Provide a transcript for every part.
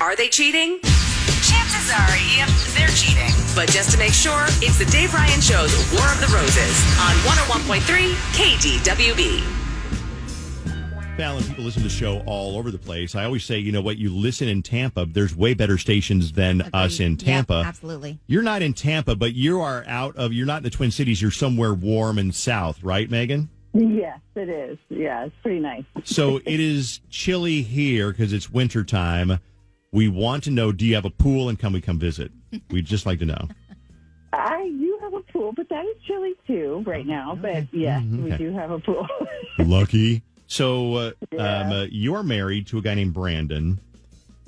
Are they cheating? Chances are, yep, they're cheating. But just to make sure, it's the Dave Ryan Show's War of the Roses on 101.3 KDWB. Fallon, people listen to the show all over the place. I always say, you know what, you listen in Tampa, there's way better stations than us in Tampa. Yeah, absolutely. You're not in Tampa, but you're not in the Twin Cities. You're somewhere warm and south, right, Megan? Yes, it is. Yeah, it's pretty nice. So it is chilly here because it's wintertime. We want to know, do you have a pool and can we come visit? We'd just like to know. I do have a pool, but that is chilly too right now. But yes, we do have a pool. Lucky. So you're married to a guy named Brandon.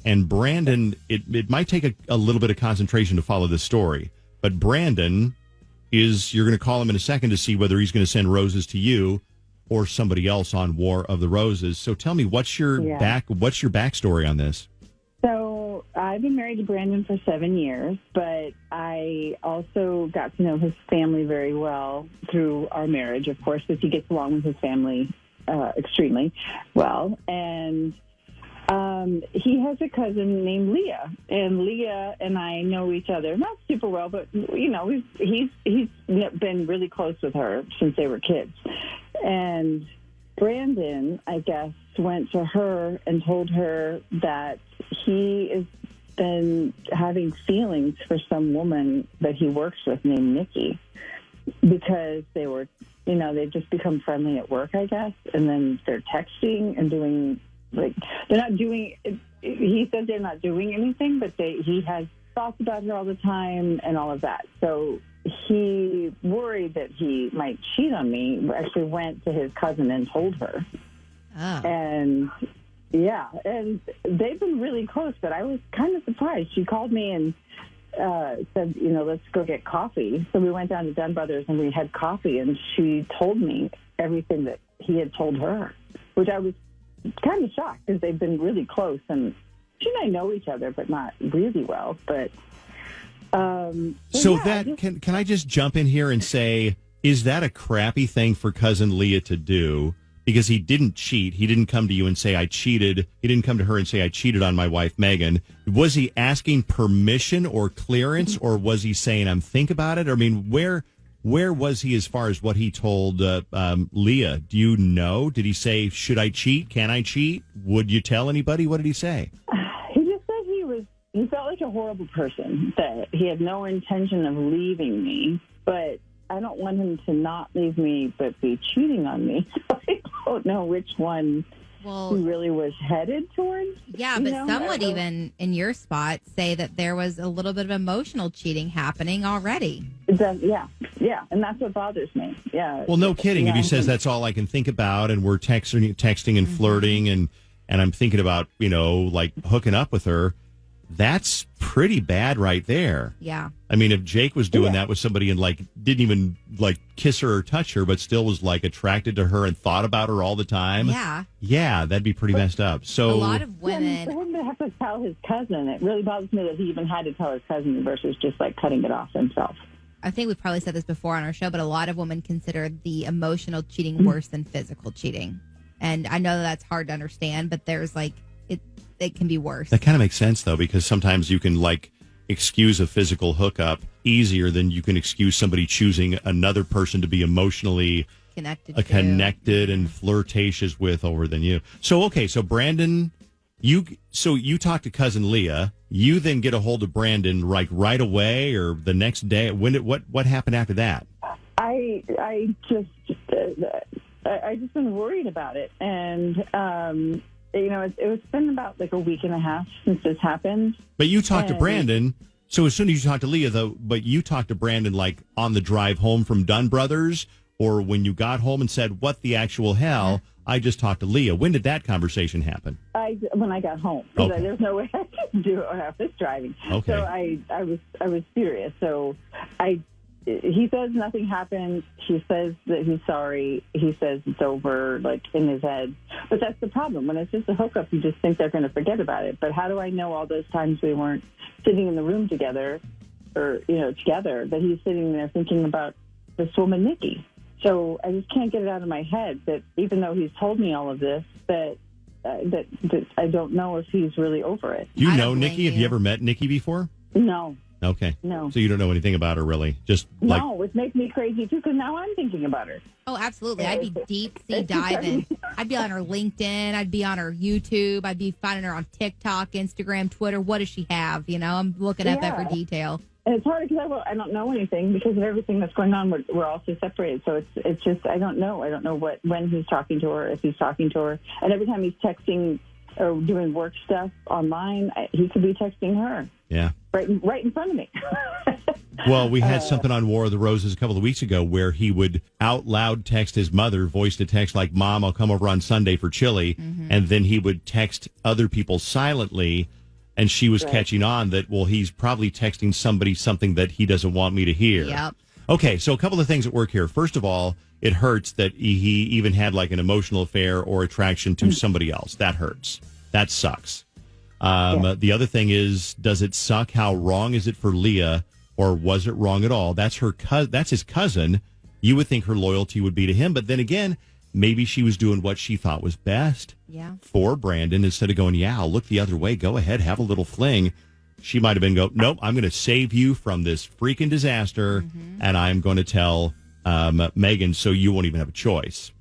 And Brandon, it might take a little bit of concentration to follow this story. But Brandon you're going to call him in a second to see whether he's going to send roses to you or somebody else on War of the Roses. So tell me, what's your backstory on this? So I've been married to Brandon for 7 years, but I also got to know his family very well through our marriage, of course, because he gets along with his family extremely well. And he has a cousin named Leah, and Leah and I know each other not super well, but you know, he's been really close with her since they were kids. And Brandon, I guess, went to her and told her that he has been having feelings for some woman that he works with named Nikki, because they were, you know, they've just become friendly at work, I guess, and then they're texting and doing. Like, they're not doing, he said they're not doing anything, but he has thoughts about her all the time and all of that. So he worried that he might cheat on me, actually went to his cousin and told her. Oh. And, yeah, and they've been really close, but I was kind of surprised. She called me and said, you know, let's go get coffee. So we went down to Dunn Brothers and we had coffee, and she told me everything that he had told her, which I was kind of shocked because they've been really close, and she and I know each other, but not really well. But can I just jump in here and say, is that a crappy thing for cousin Leah to do? Because he didn't cheat. He didn't come to you and say, I cheated. He didn't come to her and say, I cheated on my wife, Megan. Was he asking permission or clearance, or was he saying, I'm think about it? I mean, where was he as far as what he told Leah? Do you know? Did he say, should I cheat? Can I cheat? Would you tell anybody? What did he say? He just said he felt like a horrible person, that he had no intention of leaving me, but I don't want him to not leave me but be cheating on me. So I don't know which one he really was headed towards. Yeah, but some would even, in your spot, say that there was a little bit of emotional cheating happening already. Yeah, and that's what bothers me. Yeah. Well, no kidding. If he says that's all I can think about, and we're texting and flirting, and I'm thinking about, you know, like hooking up with her, that's pretty bad right there. Yeah. I mean, if Jake was doing that with somebody and like didn't even like kiss her or touch her, but still was like attracted to her and thought about her all the time. Yeah, that'd be pretty messed up. So a lot of women. For him to have to tell his cousin, it really bothers me that he even had to tell his cousin versus just like cutting it off himself. I think we've probably said this before on our show, but a lot of women consider the emotional cheating worse than physical cheating. And I know that's hard to understand, but there's like, it can be worse. That kind of makes sense, though, because sometimes you can like excuse a physical hookup easier than you can excuse somebody choosing another person to be emotionally connected and flirtatious with over than you. So, okay, so Brandon, you talk to cousin Leah. You then get a hold of Brandon like right away or the next day. What happened after that? I just been worried about it, and you know, it's been about like a week and a half since this happened. But you talked to Brandon. So as soon as you talked to Leah, though, but you talked to Brandon like on the drive home from Dunn Brothers, or when you got home and said, "What the actual hell?" I just talked to Leah. When did that conversation happen? When I got home. Okay. There's no way I could do it without this driving. Okay. So I was furious. So he says nothing happened. He says that he's sorry. He says it's over, like in his head. But that's the problem. When it's just a hookup, you just think they're going to forget about it. But how do I know all those times we weren't sitting in the room together, or together, that he's sitting there thinking about this woman, Nikki? So I just can't get it out of my head that even though he's told me all of this, that that I don't know if he's really over it. Do you I know don't blame Nikki? Have you you. ever met Nikki before? No. Okay. No. So you don't know anything about her, really? Just like No, it makes me crazy too because now I'm thinking about her. Oh, absolutely. I'd be deep sea diving. I'd be on her LinkedIn. I'd be on her YouTube. I'd be finding her on TikTok, Instagram, Twitter. What does she have? You know, I'm looking up Yeah. every detail. And it's hard because I don't know anything because of everything that's going on. We're also separated, so it's just I don't know. I don't know when he's talking to her, if he's talking to her, and every time he's texting or doing work stuff online, he could be texting her yeah. right in front of me. Well, we had something on War of the Roses a couple of weeks ago where he would out loud text his mother, voice to text like, Mom, I'll come over on Sunday for chili. And then he would text other people silently. And she was catching on that, well, he's probably texting somebody something that he doesn't want me to hear. Yep. Okay, so a couple of things at work here. First of all, it hurts that he even had like an emotional affair or attraction to somebody else. That hurts. That sucks. The other thing is, does it suck? How wrong is it for Leah? Or was it wrong at all? That's that's his cousin. You would think her loyalty would be to him. But then again, maybe she was doing what she thought was best for Brandon instead of going, yeah, I'll look the other way. Go ahead, have a little fling. She might have been nope, I'm going to save you from this freaking disaster. And I'm going to tell Megan so you won't even have a choice.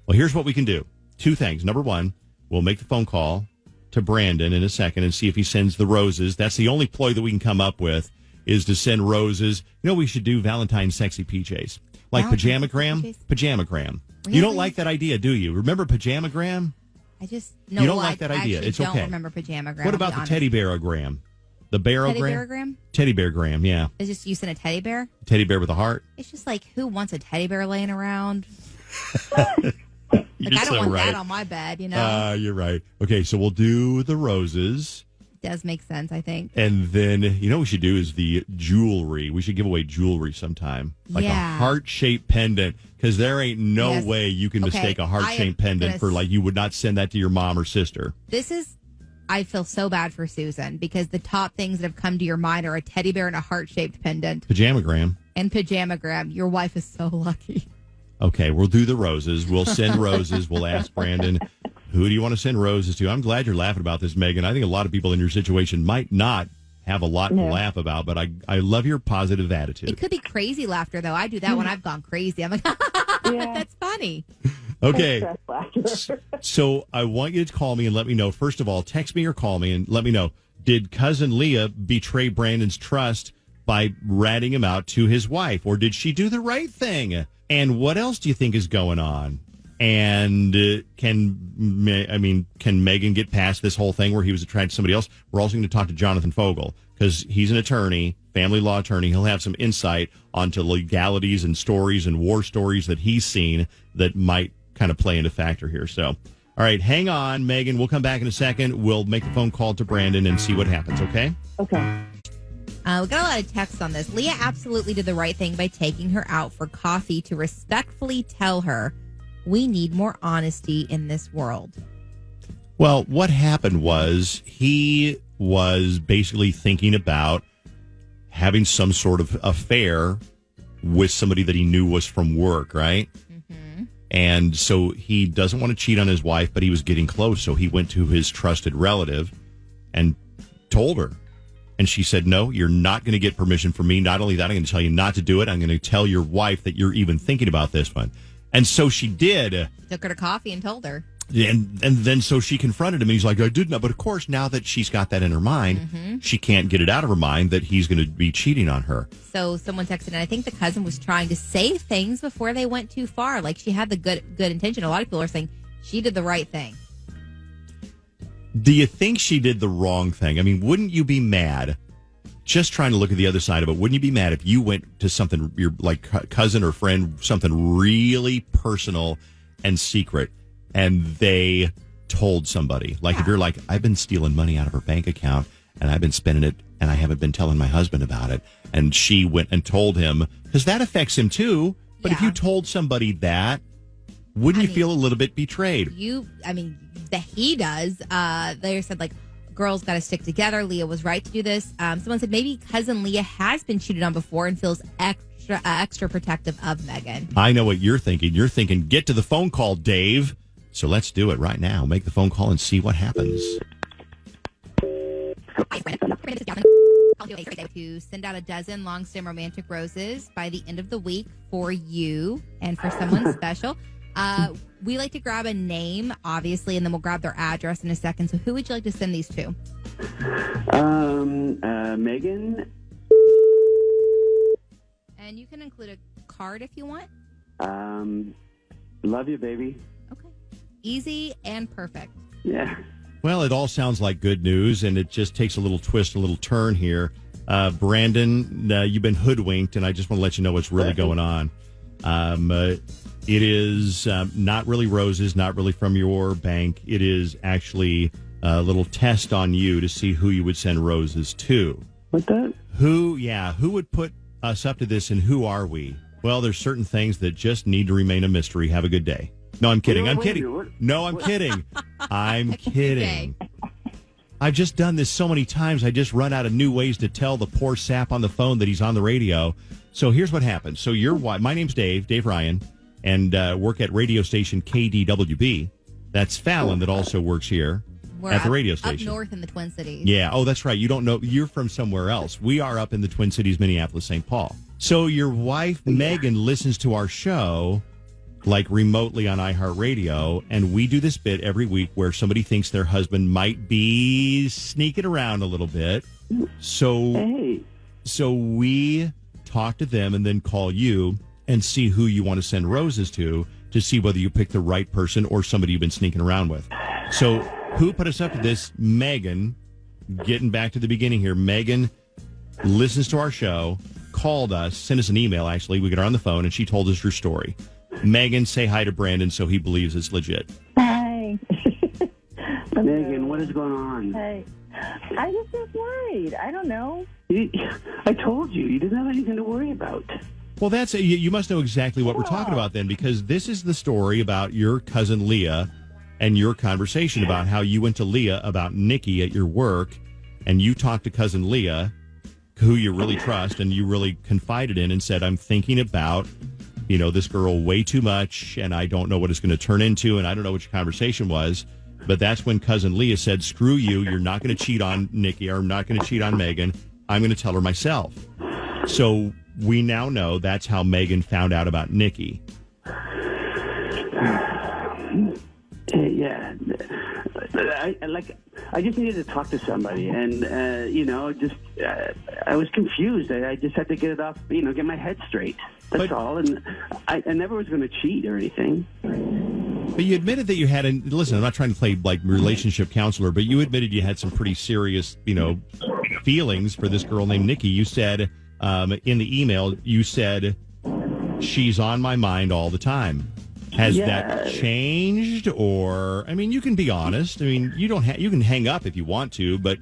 Well, here's what we can do. Two things. Number one, we'll make the phone call to Brandon in a second and see if he sends the roses. That's the only ploy that we can come up with. Is to send roses. You know, we should do Valentine's sexy PJs. Like Valentine's Pajamagram. PJs? Pajamagram. Really? You don't like that idea, do you? Remember Pajamagram? I just You don't like that idea. I It's don't okay. remember Pajamagram. What about the teddy bearogram? The bearogram? Teddy bearagram? Teddy beargram, yeah. Is just you send a teddy bear? Teddy bear with a heart. It's just like, who wants a teddy bear laying around? You're I don't so want right. that on my bed, you know? You're right. Okay, so we'll do the roses. Does make sense, I think. And then, you know what we should do is the jewelry. We should give away jewelry sometime. Like a heart-shaped pendant. Because there ain't no way you can mistake a heart-shaped pendant for, like, you would not send that to your mom or sister. I feel so bad for Susan because the top things that have come to your mind are a teddy bear and a heart-shaped pendant. Pajamagram. And Pajamagram. Your wife is so lucky. Okay, we'll do the roses. We'll send roses. We'll ask Brandon, who do you want to send roses to? I'm glad you're laughing about this, Megan. I think a lot of people in your situation might not have a lot to laugh about, but I love your positive attitude. It could be crazy laughter, though. I do that when I've gone crazy. I'm like, that's funny. Okay. So I want you to call me and let me know. First of all, text me or call me and let me know. Did cousin Leah betray Brandon's trust by ratting him out to his wife? Or did she do the right thing? And what else do you think is going on? And can Megan get past this whole thing where he was attracted to somebody else? We're also going to talk to Jonathan Fogel because he's an attorney, family law attorney. He'll have some insight onto legalities and stories and war stories that he's seen that might kind of play into factor here. So, all right, hang on, Megan. We'll come back in a second. We'll make a phone call to Brandon and see what happens, okay? Okay. We got a lot of texts on this. Leah absolutely did the right thing by taking her out for coffee to respectfully tell her we need more honesty in this world. Well, what happened was he was basically thinking about having some sort of affair with somebody that he knew was from work, right? Mm-hmm. And so he doesn't want to cheat on his wife, but he was getting close. So he went to his trusted relative and told her. And she said, no, you're not going to get permission from me. Not only that, I'm going to tell you not to do it. I'm going to tell your wife that you're even thinking about this one. And so she did. Took her to coffee and told her. And then so she confronted him. And he's like, I didn't know. But of course, now that she's got that in her mind, she can't get it out of her mind that he's going to be cheating on her. So someone texted, and I think the cousin was trying to save things before they went too far. Like she had the good intention. A lot of people are saying she did the right thing. Do you think she did the wrong thing? I mean, wouldn't you be mad? Just trying to look at the other side of it. Wouldn't you be mad if you went to something, your like cousin or friend, something really personal and secret, and they told somebody? Like if you're like, I've been stealing money out of her bank account and I've been spending it and I haven't been telling my husband about it. And she went and told him, because that affects him too. But if you told somebody that, wouldn't you feel a little bit betrayed? That he does. They said, like, girls got to stick together. Leah was right to do this. Someone said maybe cousin Leah has been cheated on before and feels extra protective of Megan. I know what you're thinking. You're thinking, get to the phone call, Dave. So let's do it right now. Make the phone call and see what happens. To send out a dozen long stem romantic roses by the end of the week for you and for someone special. We like to grab a name, obviously, and then we'll grab their address in a second. So who would you like to send these to? Megan. And you can include a card if you want. Love you, baby. Okay. Easy and perfect. Yeah. Well, it all sounds like good news, and it just takes a little twist, a little turn here. Brandon, you've been hoodwinked, and I just want to let you know what's really going on. It is not really roses, not really from your bank. It is actually a little test on you to see who you would send roses to. What that? Who would put us up to this, and who are we? Well, there's certain things that just need to remain a mystery. Have a good day. No, I'm kidding. I'm kidding. No, I'm kidding. I'm kidding. I've just done this so many times. I just run out of new ways to tell the poor sap on the phone that he's on the radio. So here's what happened. So my name's Dave Ryan, and work at radio station KDWB. That's Fallon that also works here at the radio station. Up north in the Twin Cities. Yeah. Oh, that's right. You don't know. You're from somewhere else. We are up in the Twin Cities, Minneapolis, St. Paul. So your wife, Megan, listens to our show like remotely on iHeartRadio, and we do this bit every week where somebody thinks their husband might be sneaking around a little bit. So we talk to them and then call you and see who you want to send roses to see whether you pick the right person or somebody you've been sneaking around with. So who put us up to this? Megan. Getting back to the beginning here, Megan listens to our show, called us, sent us an email, actually. We got her on the phone, and she told us her story. Megan, say hi to Brandon so he believes it's legit. Hi. Megan, what is going on? Hey. I just was worried. I don't know. I told you. You didn't have anything to worry about. Well, you must know exactly what we're talking about then, because this is the story about your cousin Leah and your conversation about how you went to Leah about Nikki at your work, and you talked to cousin Leah, who you really trust, and you really confided in and said, I'm thinking about this girl way too much, and I don't know what it's going to turn into, and I don't know what your conversation was. But that's when cousin Leah said, screw you, you're not going to cheat on Nikki, or I'm not going to cheat on Megan. I'm going to tell her myself. So we now know that's how Megan found out about Nikki. Yeah. I just needed to talk to somebody, and, I was confused. I just had to get it off, get my head straight. That's all. And I never was going to cheat or anything. But you admitted that you had, and listen, I'm not trying to play like relationship counselor, but you admitted you had some pretty serious, feelings for this girl named Nikki. You said in the email, she's on my mind all the time. Has that changed? Or, you can be honest. You don't. You can hang up if you want to, but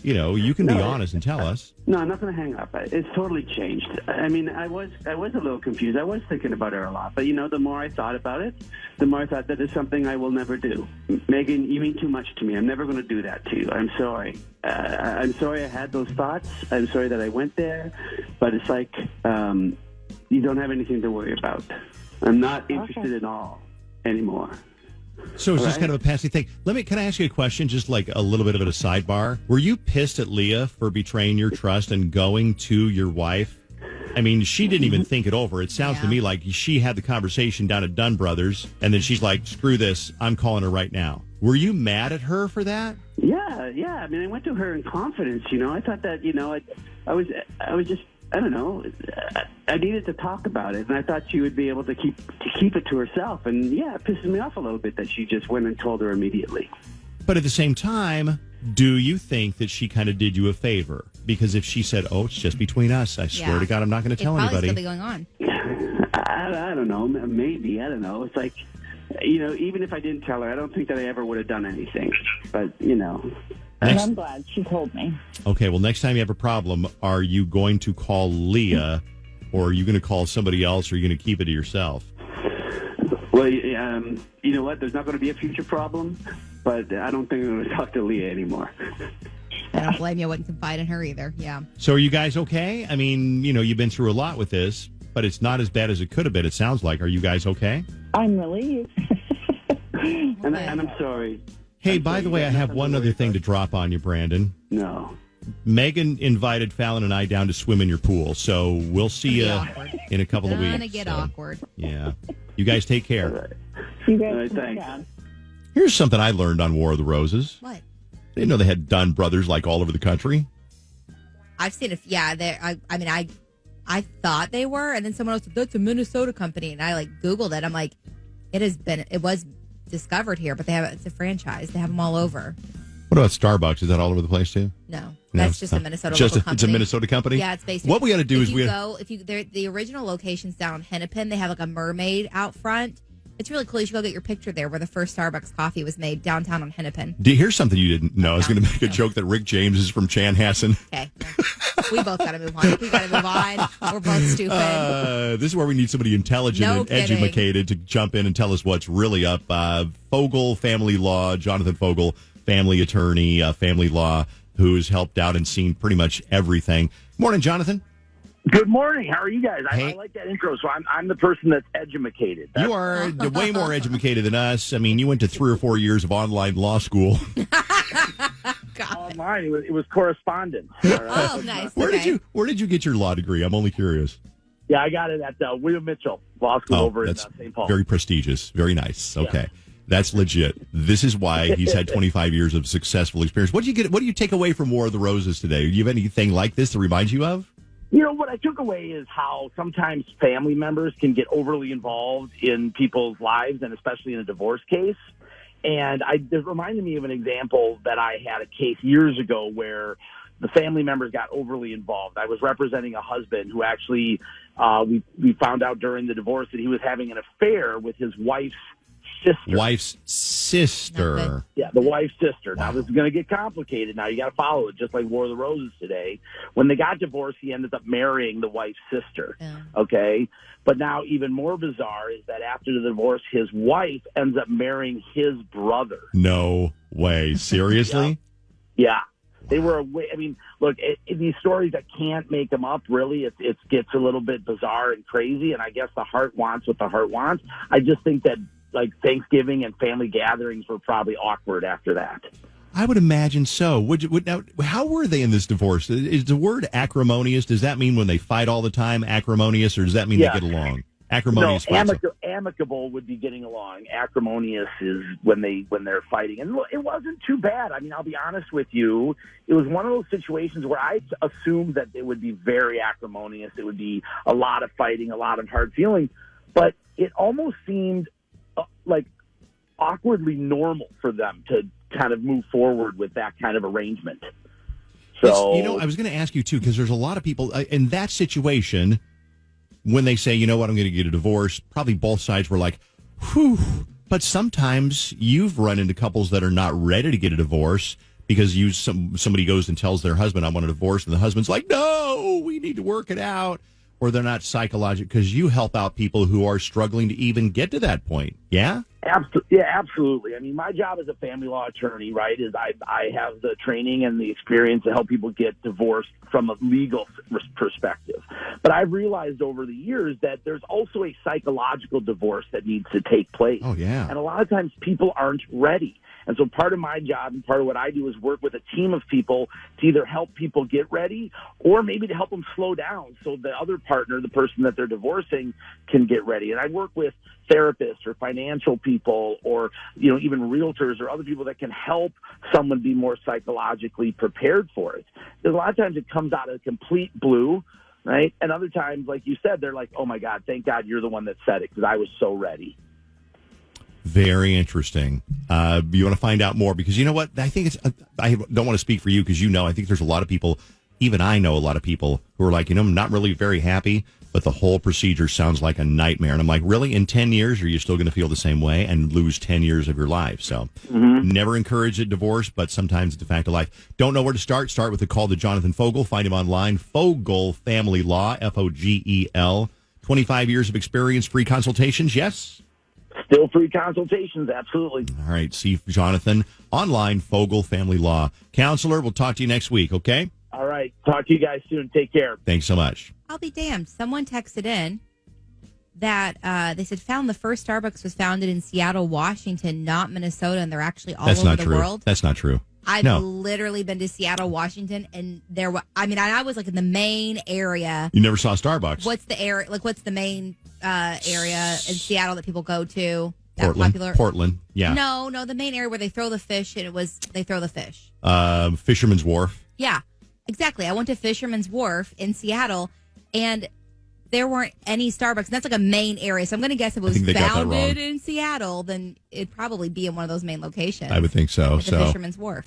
you can be honest and tell us. No, I'm not going to hang up. It's totally changed. I was a little confused. I was thinking about her a lot, but the more I thought about it, the more I thought that is something I will never do. Megan, you mean too much to me. I'm never going to do that to you. I'm sorry. I'm sorry I had those thoughts. I'm sorry that I went there, but it's like you don't have anything to worry about. I'm not interested at all anymore. So it's just kind of a passing thing. Can I ask you a question, just like a little bit of a sidebar? Were you pissed at Leah for betraying your trust and going to your wife? She didn't even think it over. It sounds to me like she had the conversation down at Dunn Brothers, and then she's like, screw this, I'm calling her right now. Were you mad at her for that? Yeah. I went to her in confidence, I thought that, I was just, I don't know. I needed to talk about it, and I thought she would be able to keep it to herself. And it pisses me off a little bit that she just went and told her immediately. But at the same time, do you think that she kind of did you a favor? Because if she said, "Oh, it's just between us," I swear to God, I'm not going to tell anybody. It'd probably still be going on. I don't know. Maybe I don't know. It's like, even if I didn't tell her, I don't think that I ever would have done anything. But I'm glad she told me. Okay, well, next time you have a problem, are you going to call Leah, or are you going to call somebody else, or are you going to keep it to yourself? Well, you know what? There's not going to be a future problem, but I don't think I'm going to talk to Leah anymore. I don't blame you. I wouldn't confide in her either. Yeah. So are you guys okay? You've been through a lot with this, but it's not as bad as it could have been, it sounds like. Are you guys okay? I'm relieved. And I'm sorry. Hey, by the way, I have one other thing to drop on you, Brandon. No. Megan invited Fallon and I down to swim in your pool, so we'll see you in a couple of weeks. Gonna get awkward. Yeah. You guys take care. You guys All right, can thanks. down. Here's something I learned on War of the Roses. What? They didn't know they had Dunn brothers like all over the country. I've seen it. Yeah, I thought they were, and then someone else said that's a Minnesota company, and I Googled it. I'm like, it was discovered here, but it's a franchise. They have them all over. What about Starbucks? Is that all over the place too? No, that's just a Minnesota Just local company. it's a Minnesota company. Yeah, it's based. What we got to do is the original location's down on Hennepin. They have a mermaid out front. It's really cool. You should go get your picture there, where the first Starbucks coffee was made downtown on Hennepin. Here's something you didn't know. I was going to make a joke that Rick James is from Chanhassen. Okay, we both got to move on. We got to move on. We're both stupid. This is where we need somebody intelligent No and kidding. educated to jump in and tell us what's really up. Fogel Family Law, Jonathan Fogel, family attorney, family law, who's helped out and seen pretty much everything. Morning, Jonathan. Good morning. How are you guys? Hey. I like that intro. So I'm the person that's educated. You are way more educated than us. I mean, you went to 3 or 4 years of online law school. Online. It was correspondence. All right? Oh, nice. Where did you get your law degree? I'm only curious. Yeah, I got it at William Mitchell Law School over in St. Paul. Very prestigious. Very nice. Okay. That's legit. This is why he's had 25 years of successful experience. What do you take away from War of the Roses today? Do you have anything like this to remind you of? You know, what I took away is how sometimes family members can get overly involved in people's lives, and especially in a divorce case. And it reminded me of an example that I had a case years ago where the family members got overly involved. I was representing a husband who actually, we found out during the divorce that he was having an affair with his wife's sister. Wife's sister. Yeah, the wife's sister. Now, this is going to get complicated. Now, you got to follow it, just like War of the Roses today. When they got divorced, he ended up marrying the wife's sister. Yeah. Okay? But now, even more bizarre is that after the divorce, his wife ends up marrying his brother. No way. Seriously? Yeah. They were away. I mean, look, these stories, I can't make them up, really. It gets a little bit bizarre and crazy, and I guess the heart wants what the heart wants. I just think that Thanksgiving and family gatherings were probably awkward after that. I would imagine so. Now, how were they in this divorce? Is the word acrimonious, does that mean when they fight all the time, acrimonious, or does that mean they get along? Acrimonious. No, amicable would be getting along. Acrimonious is when they're fighting. And look, it wasn't too bad. I mean, I'll be honest with you. It was one of those situations where I assumed that it would be very acrimonious. It would be a lot of fighting, a lot of hard feeling. But it almost seemed awkwardly normal for them to kind of move forward with that kind of arrangement. So, I was going to ask you too, because there's a lot of people in that situation when they say, you know what, I'm going to get a divorce. Probably both sides were like, whew. But sometimes you've run into couples that are not ready to get a divorce because somebody goes and tells their husband, I want a divorce, and the husband's like, no, we need to work it out. Or they're not psychological, because you help out people who are struggling to even get to that point. Yeah? Absolutely. I mean, my job as a family law attorney, right, is I have the training and the experience to help people get divorced from a legal perspective. But I've realized over the years that there's also a psychological divorce that needs to take place. Oh, yeah. And a lot of times people aren't ready. And so part of my job and part of what I do is work with a team of people to either help people get ready or maybe to help them slow down so the other partner, the person that they're divorcing, can get ready. And I work with therapists or financial people or, even realtors or other people that can help someone be more psychologically prepared for it. Because a lot of times it comes out of complete blue, right? And other times, like you said, they're like, oh, my God, thank God you're the one that said it because I was so ready. Very interesting. You want to find out more because you know what? I think I don't want to speak for you because I think there's a lot of people, even I know a lot of people who are like, I'm not really very happy, but the whole procedure sounds like a nightmare. And I'm like, really? In 10 years, are you still going to feel the same way and lose 10 years of your life? So never encourage a divorce, but sometimes it's a fact of life. Don't know where to start? Start with a call to Jonathan Fogel. Find him online. Fogel Family Law, Fogel. 25 years of experience, free consultations, yes? Still free consultations, absolutely. All right, see Jonathan online, Fogel Family Law. Counselor, we'll talk to you next week, okay? All right, talk to you guys soon. Take care. Thanks so much. I'll be damned. Someone texted in that they said found the first Starbucks was founded in Seattle, Washington, not Minnesota, and they're actually all That's over not the true. world. That's not true. I've No. literally been to Seattle, Washington, and I was like in the main area. You never saw Starbucks. What's the area? Like, what's the main area in Seattle that people go to? That Portland. popular? Portland. Yeah. No, the main area where they throw the fish, and they throw the fish. Fisherman's Wharf. Yeah, exactly. I went to Fisherman's Wharf in Seattle, and there weren't any Starbucks. And that's like a main area. So I'm going to guess if it was think they got that founded wrong. in Seattle, then it'd probably be in one of those main locations. I would think so. At the Fisherman's Wharf.